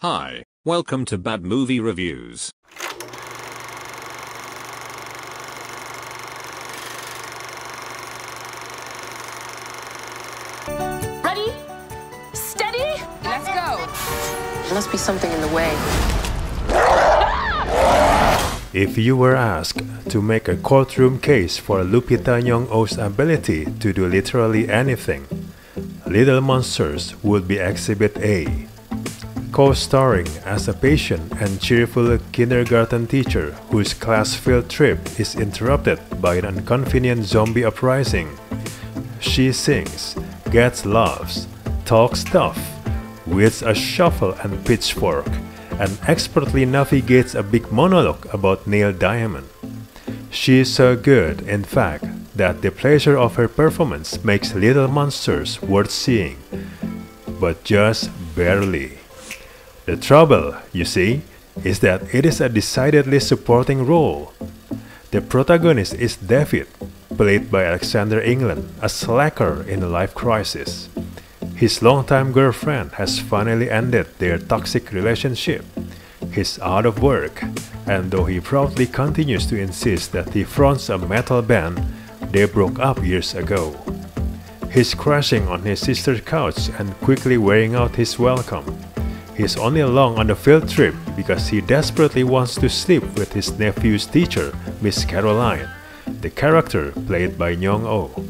Hi, welcome to Bad Movie Reviews. Ready? Steady? Let's go. There must be something in the way. If you were asked to make a courtroom case for Lupita Nyong'o's ability to do literally anything, Little Monsters would be Exhibit A. Co-starring as a patient and cheerful kindergarten teacher whose class field trip is interrupted by an inconvenient zombie uprising. She sings, gets laughs, talks tough, wields a shovel and pitchfork, and expertly navigates a big monologue about Neil Diamond. She is so good, in fact, that the pleasure of her performance makes Little Monsters worth seeing, but just barely. The trouble, you see, is that it is a decidedly supporting role. The protagonist is David, played by Alexander England, a slacker in a life crisis. His longtime girlfriend has finally ended their toxic relationship. He's out of work, and though he proudly continues to insist that he fronts a metal band, they broke up years ago. He's crashing on his sister's couch and quickly wearing out his welcome. He's only along on the field trip because he desperately wants to sleep with his nephew's teacher, Miss Caroline, the character played by Nyong'o.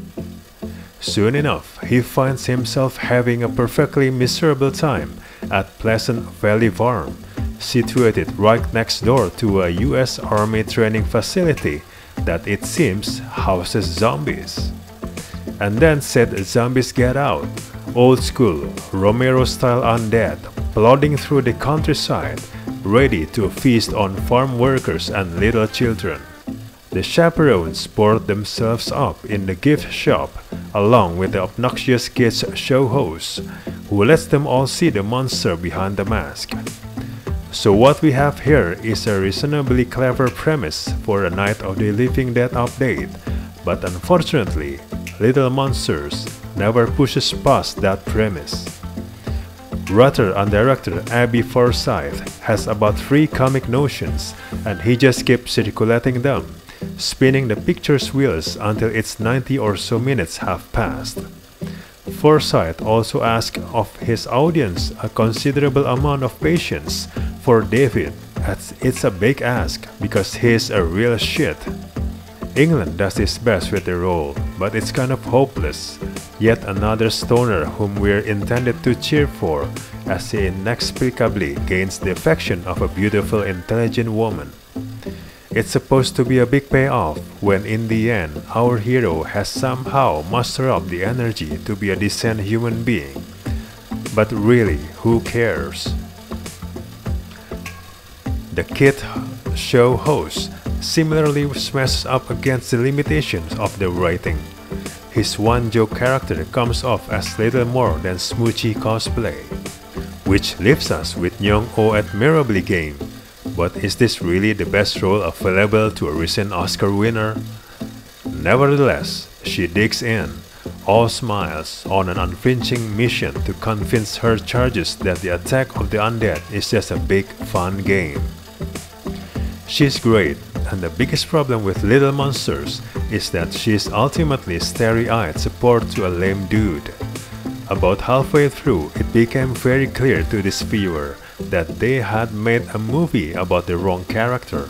Soon enough, he finds himself having a perfectly miserable time at Pleasant Valley Farm, situated right next door to a US Army training facility that it seems houses zombies. And then said zombies get out, old school, Romero-style undead, plodding through the countryside, ready to feast on farm workers and little children. The chaperones board themselves up in the gift shop, along with the obnoxious kids show host, who lets them all see the monster behind the mask. So what we have here is a reasonably clever premise for a Night of the Living Dead update, but unfortunately, Little Monsters never pushes past that premise. Writer and director Abby Forsythe has about 3 comic notions, and he just keeps circulating them, spinning the picture's wheels until its 90 or so minutes have passed. Forsythe also asks of his audience a considerable amount of patience for David, as it's a big ask because he's a real shit. England does his best with the role, but it's kind of hopeless. Yet another stoner whom we're intended to cheer for, as he inexplicably gains the affection of a beautiful, intelligent woman. It's supposed to be a big payoff, when in the end, our hero has somehow mustered up the energy to be a decent human being. But really, who cares? The kid show host similarly smashes up against the limitations of the writing. His one-joke character comes off as little more than smoochy cosplay, which leaves us with Nyong'o admirably game. But is this really the best role available to a recent Oscar winner? Nevertheless, she digs in, all smiles, on an unflinching mission to convince her charges that the attack of the undead is just a big fun game. She's great, and the biggest problem with Little Monsters is that she's ultimately starry-eyed support to a lame dude. About halfway through, it became very clear to this viewer that they had made a movie about the wrong character.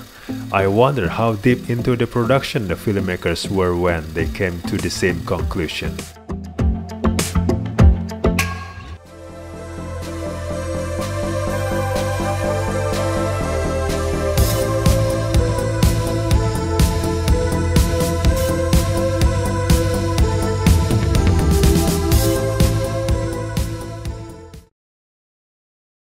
I wonder how deep into the production the filmmakers were when they came to the same conclusion.